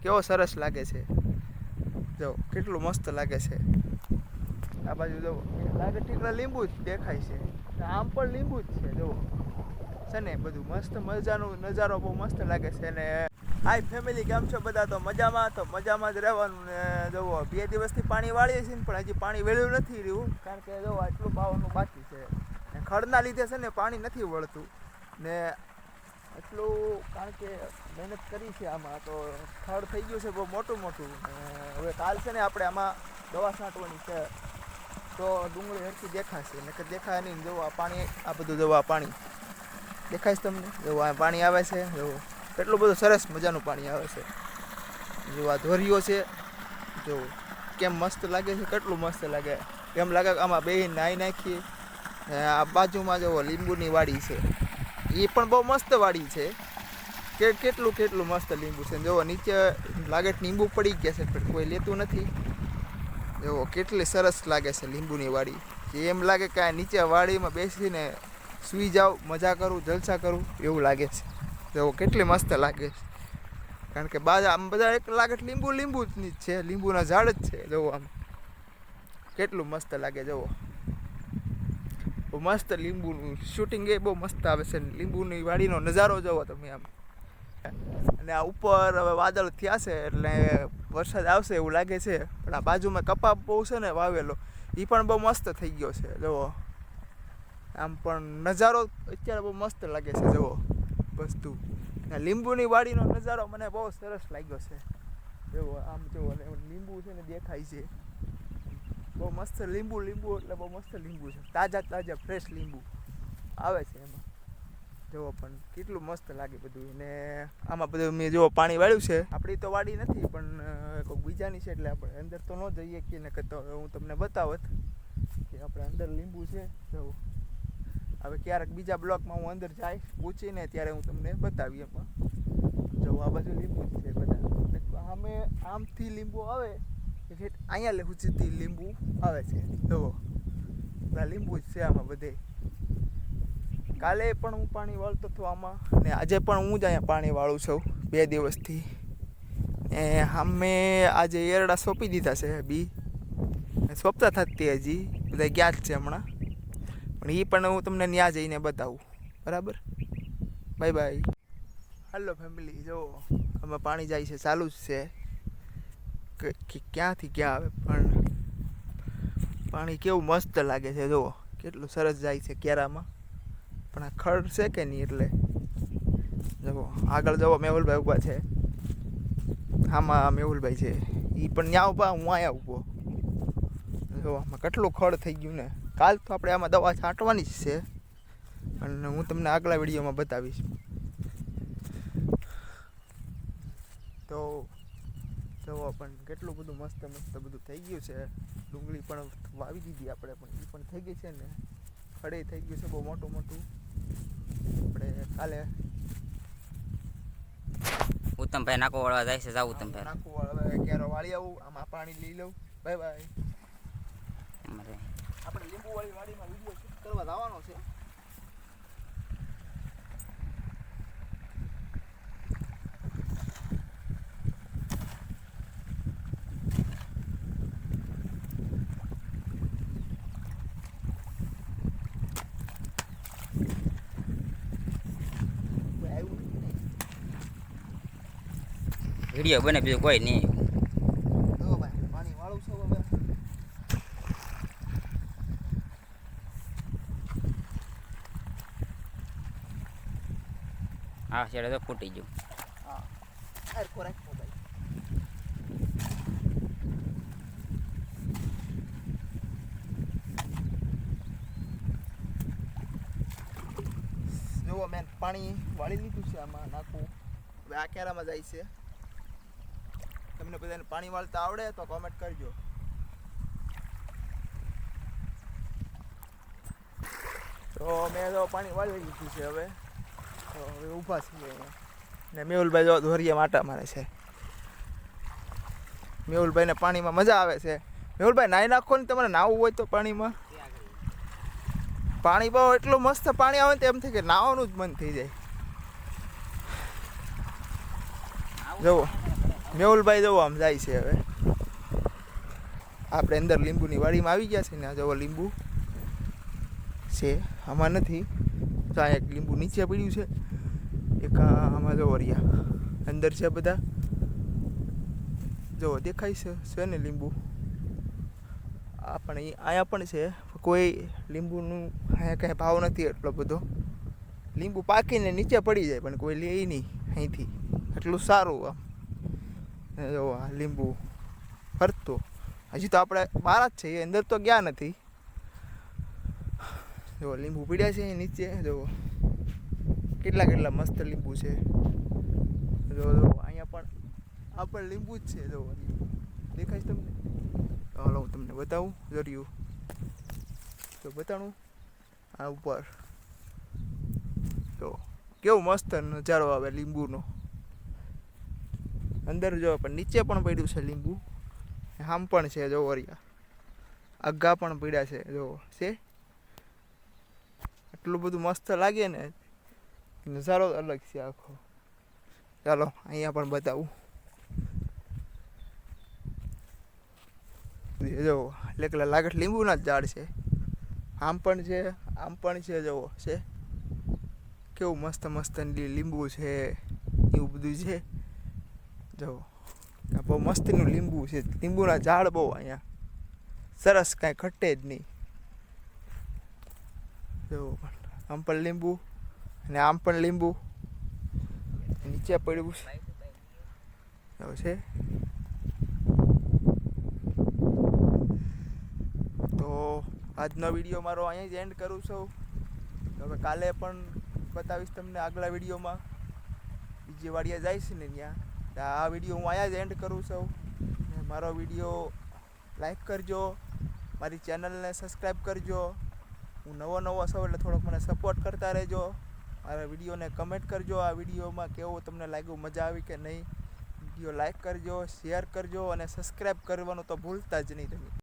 કેવો સરસ લાગે છે, જો કેટલું મસ્ત લાગે છે. આ બાજુ જો લાગે ટીકડા લીંબુ જ દેખાય છે, આમ પણ લીંબુ જ છે. જો છે ને બધું મસ્ત મજાનો નજારો બહુ મસ્ત લાગે છે. ને હાય ફેમિલી, કેમ છો બધા? તો મજામાં જ રહેવાનું. ને જુઓ 2 દિવસથી પાણી વાળીએ છીએ ને પણ હજી પાણી વેળ્યું નથી રહ્યું, કારણ કે જો આટલું પાવાનું બાકી છે. ને ખડના લીધે છે ને પાણી નથી વળતું ને એટલું, કારણ કે મહેનત કરી છે આમાં, તો ખડ થઈ ગયું છે બહુ મોટું. હવે કાલ છે ને આપણે આમાં દવા છાંટવાની છે, તો ડુંગળી હરખી દેખાશે. નકર દેખાય નહીં. જુઓ આ પાણી, આ બધું જુઓ, આ પાણી દેખાય છે તમને? જુઓ આ પાણી આવે છે, જુઓ કેટલું બધું સરસ મજાનું પાણી આવે છે. જુઓ આ ધોરીઓ છે, જુઓ કેમ મસ્ત લાગે છે, કેટલું મસ્ત લાગે. એમ લાગે કે આમાં બેહીને નાહી નાખીએ. આ બાજુમાં જુઓ લીંબુની વાડી છે, એ પણ બહુ મસ્ત વાડી છે. કેટલું મસ્ત લીંબુ છે. જુઓ નીચે લાગે લીંબુ પડી ગયા છે, પણ કોઈ લેતું નથી. જુઓ કેટલી સરસ લાગે છે લીંબુની વાડી. એમ લાગે કે આ નીચે વાડીમાં બેસીને સૂઈ જાઉં, મજા કરું, જલસા કરું એવું લાગે છે. જુઓ કેટલી મસ્ત લાગે છે, કારણ કે આમ બધા એક લાગે લીંબુ જ છે, લીંબુના ઝાડ જ છે. જુઓ આમ કેટલું મસ્ત લાગે. જુઓ બહુ મસ્ત લીંબુનું શૂટિંગ એ બહુ મસ્ત આવે છે. લીંબુની વાડીનો નજારો જુઓ તમે આમ. અને આ ઉપર હવે વાદળ થયા છે એટલે વરસાદ આવશે એવું લાગે છે. પણ આ બાજુમાં કપા બહુ છે ને વાવેલો, એ પણ બહુ મસ્ત થઈ ગયો છે. જુઓ આમ પણ નજારો અત્યારે બહુ મસ્ત લાગે છે. જુઓ વસ્તુ લીંબુની વાડીનો નજારો મને બહુ સરસ લાગ્યો છે. જુઓ આમ જુઓ, લીંબુ છે ને દેખાય છે બહુ મસ્ત. લીંબુ એટલે બહુ મસ્ત લીંબુ છે, તાજા ફ્રેશ લીંબુ આવે છે એમાં. જુઓ પણ કેટલું મસ્ત લાગે બધું. ને આમાં બધું મેં જુઓ પાણી વાળ્યું છે. આપણી તો વાડી નથી, પણ કોઈ બીજાની છે, એટલે આપણે અંદર તો ન જઈએ કે ને તો હું તમને બતાવત કે આપણે અંદર લીંબુ છે. જુઓ હવે ક્યારેક બીજા બ્લોકમાં હું અંદર જઈશ પૂછીને, ત્યારે હું તમને બતાવી એમાં. જો આ બાજુ લીંબુ જ છે બધા. અમે આમથી લીંબુ આવે કે અહીંયા સુધીથી લીંબુ આવે છે. જુઓ બધા લીંબુ જ છે આમાં બધે. કાલે પણ હું પાણી વાળતો હતો આમાં, ને આજે પણ હું જ અહીંયા પાણી વાળું છું 2 દિવસથી. ને અમે આજે એરડા સોંપી દીધા છે, બી સોંપતા થતી હજી બધા ગયા જ છે હમણાં, પણ એ પણ હું તમને ત્યાં જઈને બતાવું. બરાબર, બાય બાય. હાલો ફેમિલી, જો આમાં પાણી જાય છે, ચાલુ જ છે. ક્યાંથી ક્યાં આવે પણ પાણી કેવું મસ્ત લાગે છે. જુઓ કેટલું સરસ જાય છે કેરામાં. પણ આ ખડ છે કે નહીં, એટલે જુઓ આગળ જુઓ મેહુલભાઈ ઊભા છે. આમાં મેહુલભાઈ છે, એ પણ ત્યાં ઊભા, હું અહીંયા ઊભો. જો આમાં કેટલું ખડ થઈ ગયું ને. કાલ તો આપણે આમાં દવા છાંટવાની જ છે, અને હું તમને આગલા વિડીયોમાં બતાવીશ. તો જુઓ પણ કેટલું બધું મસ્ત બધું થઈ ગયું છે. ડુંગળી પણ વાવી દીધી આપણે, પણ એ પણ થઈ ગઈ છે ને. ખડે થઈ ગયું છે બહુ મોટું. આપણે કાલે ઉત્તમભાઈ નાકો વાળવા જાય છે. જાવ ઉત્તમભાઈ નાકો વાળવા ક્યારે વાળી આવું, આમાં પાણી લઈ લઉં. Bye bye. આપણે લીંબુવાળી વાડીમાં વિડીયો શૂટ કરવા જવાનો છે. વિડીયો બને બીજું કોઈ નહીં. પાણી વાળું છું હવે. હા છેડે તો ફૂટી ગયું. હા ખોરાક મોબાઈલ જુઓ, મેં પાણી વાળી લીધું છે. આમાં નાખવું હવે આ કેરામાં જાય છે. તમને બધાને પાણી વાળતા આવડે તો કોમેન્ટ કરજો. તો મેં જો પાણી વાળી લીધું છે. હવે ઊભા છીએ ને મેહુલભાઈ જો ધોરીએ માટા મારે છે. મેહુલભાઈને પાણીમાં મજા આવે છે. મેહુલભાઈ નાહી નાખો ને, તમારે નાહવું હોય તો પાણીમાં. પાણી બહુ એટલું મસ્ત પાણી આવે ને, એમ થાય કે નાહવાનું જ મન થઈ જાય. જુઓ મેહુલભાઈ જવો આમ જાય છે હવે. આપણે અંદર લીંબુની વાડીમાં આવી ગયા છે ને. આ જવો લીંબુ છે, આમાં નથી. તો આ એક લીંબુ નીચે પડ્યું છે, એક આમાં જવો રહ્યા અંદર છે બધા. જો દેખાય છે ને લીંબુ. અહીંયા પણ છે. કોઈ લીંબુનું અહીંયા કાંઈ ભાવ નથી એટલો બધો. લીંબુ પાકીને નીચે પડી જાય પણ કોઈ લે નહીં અહીંથી. એટલું સારું આમ. જો આ લીંબુ ફરતો. હજી તો આપણે બહાર જ છીએ, અંદર તો ગયા નથી. જો લીંબુ પીડ્યા છે નીચે. જો કેટલા કેટલા મસ્ત લીંબુ છે. જો અહીંયા પણ આ પણ લીંબુ જ છે. જો દેખાય છે તમને? હાલો હું તમને બતાવું. જર્યું તો બતાવું આ ઉપર. તો કેવું મસ્ત નજારો આવે લીંબુનો. અંદર જો પણ નીચે પણ પડ્યું છે લીંબુ. આમ પણ છે જો વરિયા. આગા પણ પડ્યા છે જો છે. એટલું બધું મસ્ત લાગે ને, નજારો અલગ છે આખો. ચાલો અહીંયા પણ બતાવું. જો એટલે લાગે લીંબુના જ ઝાડ છે. આમ પણ છે, આમ પણ છે. જવો છે કેવું મસ્ત મસ્ત લીંબુ છે, એવું બધું છે. જો બહુ મસ્તીનું લીંબુ છે. લીંબુના ઝાડ બહુ અહીંયા સરસ, કાંઈ ઘટે જ નહીં. જો આમ પણ લીંબુ અને આમ પણ લીંબુ. નીચે પડ્યું છે. તો આજનો વિડીયો મારો અહીંયા જ એન્ડ કરું છું. હવે કાલે પણ બતાવીશ તમને આગલા વિડીયોમાં. બીજી વાડીએ જાય છે ને ત્યાં. આ વિડીયો હું અહીંયા જ એન્ડ કરું છું. મારો વિડીયો લાઈક કરજો, મારી ચેનલને સબસ્ક્રાઈબ કરજો. હું નવો છું એટલે થોડોક મને સપોર્ટ કરતા રહેજો. મારા વિડીયોને કમેન્ટ કરજો. આ વિડીયોમાં કેવું તમને લાગ્યું, મજા આવી કે નહીં. વિડીયો લાઈક કરજો, શેર કરજો અને સબસ્ક્રાઈબ કરવાનું તો ભૂલતા જ નહીં તમે.